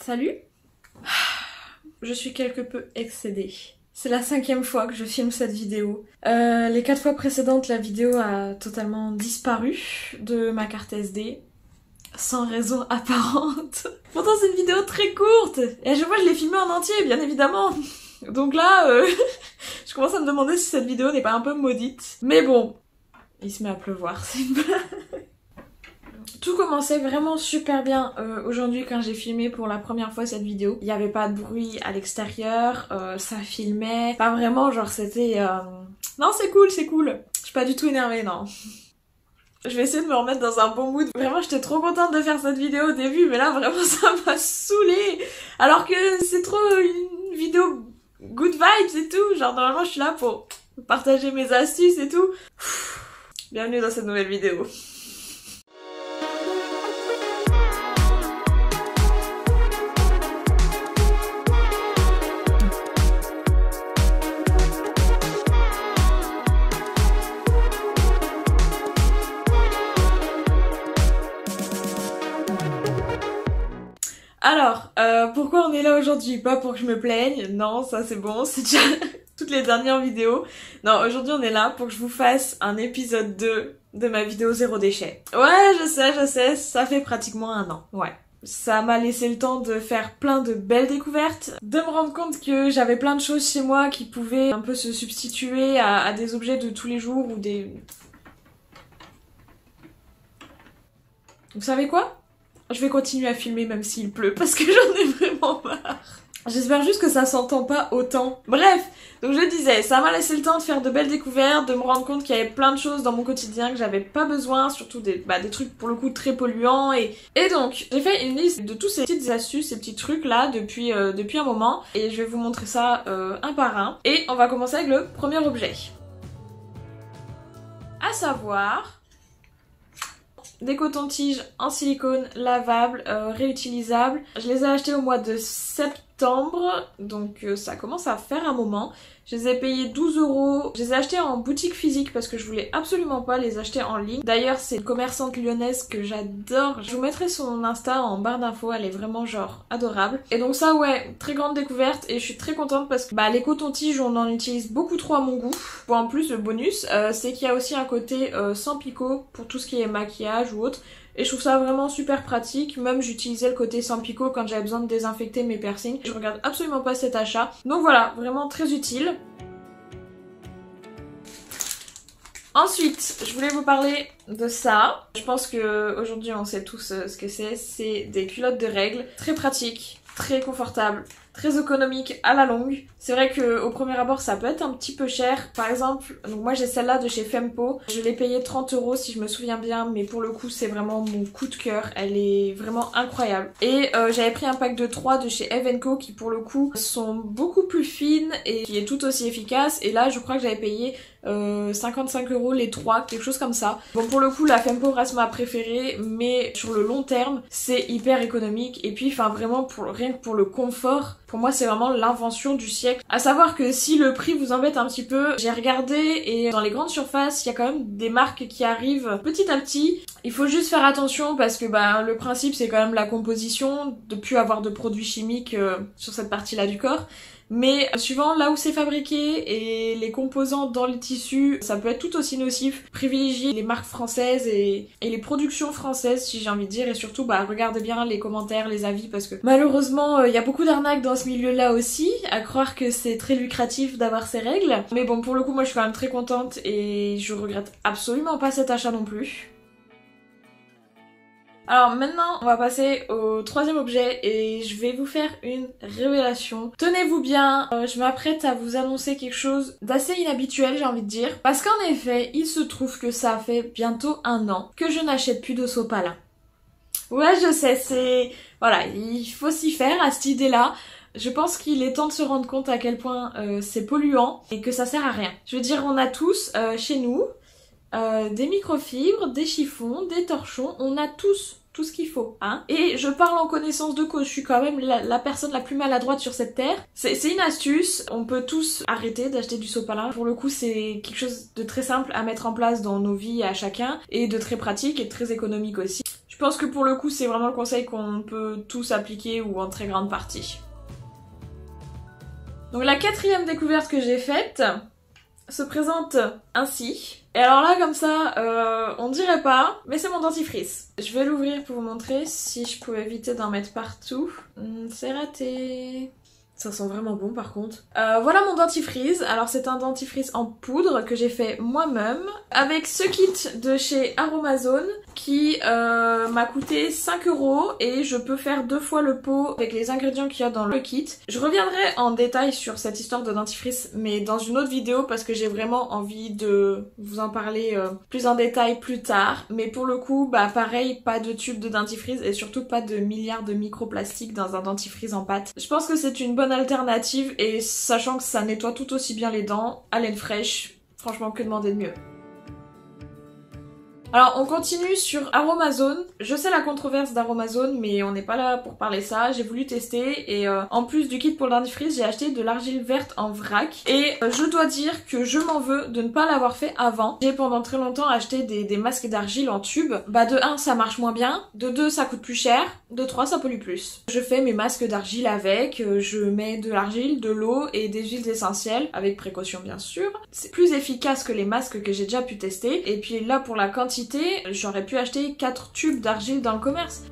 Salut. Je suis quelque peu excédée. C'est la 5e fois que je filme cette vidéo. Les 4 fois précédentes, la vidéo a totalement disparu de ma carte SD. Sans raison apparente. Pourtant c'est une vidéo très courte. Et à chaque fois je l'ai filmée en entier, bien évidemment. Donc là, je commence à me demander si cette vidéo n'est pas un peu maudite. Mais bon, il se met à pleuvoir, c'est une blague. Tout commençait vraiment super bien aujourd'hui quand j'ai filmé pour la première fois cette vidéo. Il n'y avait pas de bruit à l'extérieur, ça filmait. Pas vraiment, genre c'était... Non, c'est cool, c'est cool. Je suis pas du tout énervée, non. Je vais essayer de me remettre dans un bon mood. Vraiment, j'étais trop contente de faire cette vidéo au début, mais là, vraiment, ça m'a saoulée. Alors que c'est trop une vidéo good vibes et tout. Genre, normalement, je suis là pour partager mes astuces et tout. Bienvenue dans cette nouvelle vidéo. Alors, pourquoi on est là aujourd'hui? Pas pour que je me plaigne, non, ça c'est bon, c'est déjà toutes les dernières vidéos. Non, aujourd'hui on est là pour que je vous fasse un épisode 2 de ma vidéo zéro déchet. Ouais, je sais, ça fait pratiquement un an, ouais. Ça m'a laissé le temps de faire plein de belles découvertes, de me rendre compte que j'avais plein de choses chez moi qui pouvaient un peu se substituer à des objets de tous les jours ou des... Vous savez quoi? Je vais continuer à filmer même s'il pleut parce que j'en ai vraiment marre. J'espère juste que ça s'entend pas autant. Bref, donc je disais, ça m'a laissé le temps de faire de belles découvertes, de me rendre compte qu'il y avait plein de choses dans mon quotidien que j'avais pas besoin, surtout des trucs pour le coup très polluants et donc j'ai fait une liste de tous ces petites astuces, ces petits trucs là depuis un moment et je vais vous montrer ça un par un. Et on va commencer avec le premier objet. À savoir... des cotons-tiges en silicone lavables, réutilisables. Je les ai achetés au mois de septembre, donc ça commence à faire un moment. Je les ai payés 12 €. Je les ai achetés en boutique physique parce que je voulais absolument pas les acheter en ligne. D'ailleurs, c'est une commerçante lyonnaise que j'adore. Je vous mettrai son Insta en barre d'infos, elle est vraiment genre adorable. Et donc ça, ouais, très grande découverte et je suis très contente parce que les cotons-tiges, on en utilise beaucoup trop à mon goût. Bon, en plus, le bonus, c'est qu'il y a aussi un côté sans picot pour tout ce qui est maquillage ou autre. Et je trouve ça vraiment super pratique, même j'utilisais le côté sans picot quand j'avais besoin de désinfecter mes piercings. Je regarde absolument pas cet achat. Donc voilà, vraiment très utile. Ensuite, je voulais vous parler de ça. Je pense que aujourd'hui on sait tous ce que c'est des culottes de règles. Très pratiques, très confortables, très économiques à la longue. C'est vrai qu'au premier abord ça peut être un petit peu cher. Par exemple, donc moi j'ai celle-là de chez Fempo. Je l'ai payée 30 € si je me souviens bien, mais pour le coup c'est vraiment mon coup de cœur. Elle est vraiment incroyable. Et j'avais pris un pack de 3 de chez Eve & Co qui pour le coup sont beaucoup plus fines et qui est tout aussi efficace. Et là je crois que j'avais payé 55 € les 3, quelque chose comme ça. Bon pour le coup la Fempo reste ma préférée, mais sur le long terme c'est hyper économique. Et puis enfin vraiment rien que pour le confort, pour moi c'est vraiment l'invention du siècle. À savoir que si le prix vous embête un petit peu, j'ai regardé et dans les grandes surfaces il y a quand même des marques qui arrivent petit à petit. Il faut juste faire attention parce que le principe c'est quand même la composition, de plus avoir de produits chimiques sur cette partie là du corps. Mais suivant là où c'est fabriqué et les composants dans le tissu, ça peut être tout aussi nocif. Privilégiez les marques françaises et les productions françaises si j'ai envie de dire, et surtout regardez bien les commentaires, les avis, parce que malheureusement il y a beaucoup d'arnaques dans ce milieu là aussi, à croire que c'est très lucratif d'avoir ces règles. Mais bon pour le coup moi je suis quand même très contente et je regrette absolument pas cet achat non plus. Alors maintenant, on va passer au troisième objet et je vais vous faire une révélation. Tenez-vous bien, je m'apprête à vous annoncer quelque chose d'assez inhabituel, j'ai envie de dire. Parce qu'en effet, il se trouve que ça fait bientôt un an que je n'achète plus de sopalin. Ouais, je sais, c'est... Voilà, il faut s'y faire à cette idée-là. Je pense qu'il est temps de se rendre compte à quel point c'est polluant et que ça sert à rien. Je veux dire, on a tous chez nous... des microfibres, des chiffons, des torchons, on a tous tout ce qu'il faut, hein. Et je parle en connaissance de cause, je suis quand même la personne la plus maladroite sur cette terre. C'est une astuce, on peut tous arrêter d'acheter du sopalin. Pour le coup, c'est quelque chose de très simple à mettre en place dans nos vies à chacun, et de très pratique et de très économique aussi. Je pense que pour le coup, c'est vraiment le conseil qu'on peut tous appliquer, ou en très grande partie. Donc la quatrième découverte que j'ai faite se présente ainsi. Et alors là, comme ça, on dirait pas, mais c'est mon dentifrice. Je vais l'ouvrir pour vous montrer si je pouvais éviter d'en mettre partout. C'est raté. Ça sent vraiment bon par contre. Voilà mon dentifrice. Alors c'est un dentifrice en poudre que j'ai fait moi-même avec ce kit de chez Aromazone qui m'a coûté 5 € et je peux faire 2 fois le pot avec les ingrédients qu'il y a dans le kit. Je reviendrai en détail sur cette histoire de dentifrice mais dans une autre vidéo parce que j'ai vraiment envie de vous en parler plus en détail plus tard. Mais pour le coup, bah pareil, pas de tube de dentifrice et surtout pas de milliards de microplastiques dans un dentifrice en pâte. Je pense que c'est une bonne alternative et sachant que ça nettoie tout aussi bien les dents, haleine fraîche, franchement que demander de mieux. Alors on continue sur Aromazone. Je sais la controverse d'Aromazone mais on n'est pas là pour parler ça. J'ai voulu tester et en plus du kit pour le dentifrice j'ai acheté de l'argile verte en vrac. Et je dois dire que je m'en veux de ne pas l'avoir fait avant. J'ai pendant très longtemps acheté des masques d'argile en tube. Bah de 1 ça marche moins bien, de 2 ça coûte plus cher, de 3 ça pollue plus. Je fais mes masques d'argile avec, je mets de l'argile, de l'eau et des huiles essentielles, avec précaution bien sûr. C'est plus efficace que les masques que j'ai déjà pu tester. Et puis là pour la quantité, j'aurais pu acheter 4 tubes d'argile dans le commerce.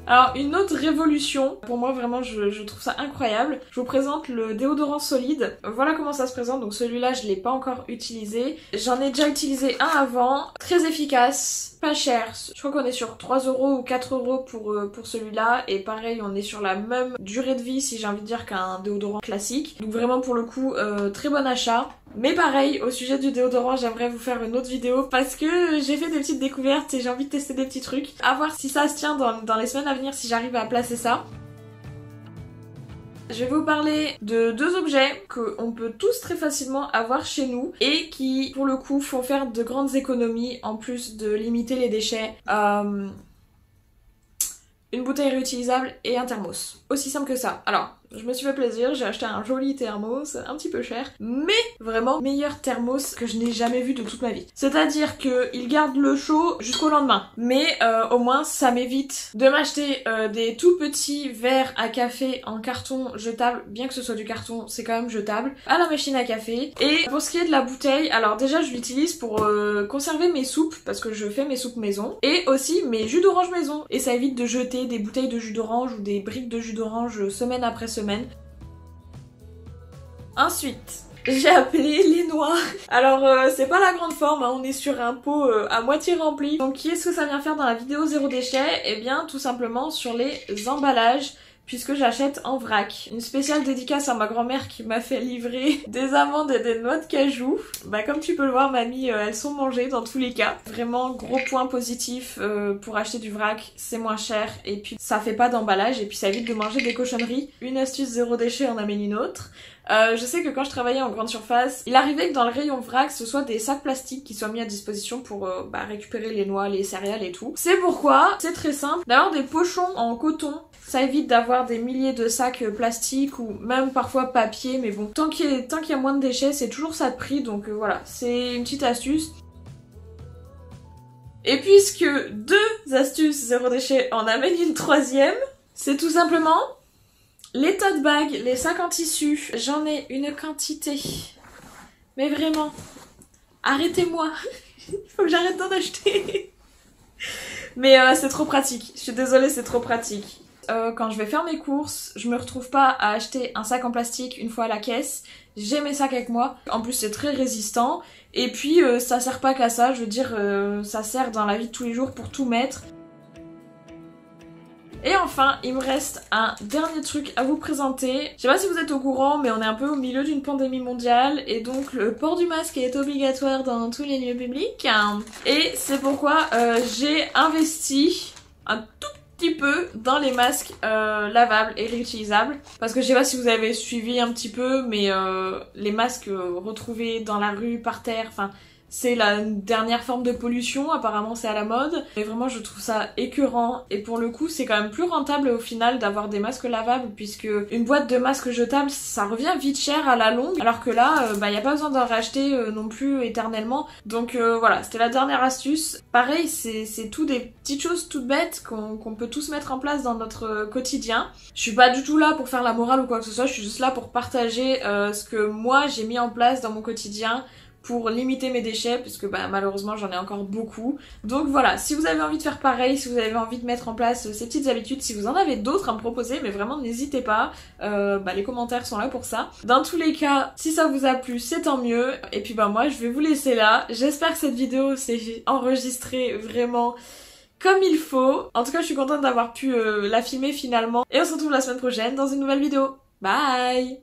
Alors une autre révolution, pour moi vraiment je trouve ça incroyable, je vous présente le déodorant solide. Voilà comment ça se présente, donc celui-là je l'ai pas encore utilisé. J'en ai déjà utilisé un avant, très efficace, pas cher. Je crois qu'on est sur 3 € ou 4 € pour celui-là, et pareil on est sur la même durée de vie si j'ai envie de dire qu'un déodorant classique. Donc vraiment pour le coup très bon achat. Mais pareil, au sujet du déodorant, j'aimerais vous faire une autre vidéo parce que j'ai fait des petites découvertes et j'ai envie de tester des petits trucs. À voir si ça se tient dans les semaines à venir, si j'arrive à placer ça. Je vais vous parler de 2 objets qu'on peut tous très facilement avoir chez nous et qui, pour le coup, font faire de grandes économies en plus de limiter les déchets. Une bouteille réutilisable et un thermos. Aussi simple que ça. Alors, je me suis fait plaisir, j'ai acheté un joli thermos, un petit peu cher, mais vraiment meilleur thermos que je n'ai jamais vu de toute ma vie. C'est-à-dire qu'il garde le chaud jusqu'au lendemain, mais au moins ça m'évite de m'acheter des tout petits verres à café en carton jetable, bien que ce soit du carton, c'est quand même jetable, à la machine à café. Et pour ce qui est de la bouteille, alors déjà je l'utilise pour conserver mes soupes, parce que je fais mes soupes maison, et aussi mes jus d'orange maison, et ça évite de jeter des bouteilles de jus d'orange ou des briques de jus d'orange semaine après semaine. Ensuite, j'ai appelé les noix. Alors c'est pas la grande forme, hein, on est sur un pot à moitié rempli. Donc qu'est-ce que ça vient faire dans la vidéo zéro déchet? Eh bien tout simplement sur les emballages, puisque j'achète en vrac. Une spéciale dédicace à ma grand-mère qui m'a fait livrer des amandes et des noix de cajou. Bah comme tu peux le voir mamie, elles sont mangées dans tous les cas. Vraiment gros point positif pour acheter du vrac, c'est moins cher et puis ça fait pas d'emballage et puis ça évite de manger des cochonneries. Une astuce zéro déchet en amène une autre. Je sais que quand je travaillais en grande surface, il arrivait que dans le rayon vrac, ce soit des sacs plastiques qui soient mis à disposition pour récupérer les noix, les céréales et tout. C'est pourquoi c'est très simple d'avoir des pochons en coton. Ça évite d'avoir des milliers de sacs plastiques ou même parfois papier, mais bon, tant qu'il y a moins de déchets, c'est toujours ça de prix, donc voilà, c'est une petite astuce. Et puisque 2 astuces zéro déchet en amènent une troisième, c'est tout simplement les tote bags, les sacs en tissu. J'en ai une quantité, mais vraiment, arrêtez-moi, il faut que j'arrête d'en acheter. Mais c'est trop pratique, je suis désolée, c'est trop pratique. Quand je vais faire mes courses, je me retrouve pas à acheter un sac en plastique une fois à la caisse. J'ai mes sacs avec moi. En plus c'est très résistant. Et puis ça sert pas qu'à ça, je veux dire ça sert dans la vie de tous les jours pour tout mettre. Et enfin, il me reste un dernier truc à vous présenter. Je sais pas si vous êtes au courant, mais on est un peu au milieu d'une pandémie mondiale et donc le port du masque est obligatoire dans tous les lieux publics. Et c'est pourquoi j'ai investi un tout petit peu dans les masques lavables et réutilisables, parce que je sais pas si vous avez suivi un petit peu, mais les masques retrouvés dans la rue, par terre, enfin c'est la dernière forme de pollution, apparemment c'est à la mode. Mais vraiment je trouve ça écœurant et pour le coup c'est quand même plus rentable au final d'avoir des masques lavables puisque une boîte de masques jetables ça revient vite cher à la longue alors que là y a pas besoin d'en racheter non plus éternellement. Donc voilà, c'était la dernière astuce. Pareil, c'est tout des petites choses toutes bêtes qu'on peut tous mettre en place dans notre quotidien. Je suis pas du tout là pour faire la morale ou quoi que ce soit, je suis juste là pour partager ce que moi j'ai mis en place dans mon quotidien pour limiter mes déchets, puisque malheureusement j'en ai encore beaucoup. Donc voilà, si vous avez envie de faire pareil, si vous avez envie de mettre en place ces petites habitudes, si vous en avez d'autres à me proposer, mais vraiment n'hésitez pas, les commentaires sont là pour ça. Dans tous les cas, si ça vous a plu, c'est tant mieux, et puis moi je vais vous laisser là. J'espère que cette vidéo s'est enregistrée vraiment comme il faut. En tout cas je suis contente d'avoir pu la filmer finalement, et on se retrouve la semaine prochaine dans une nouvelle vidéo. Bye!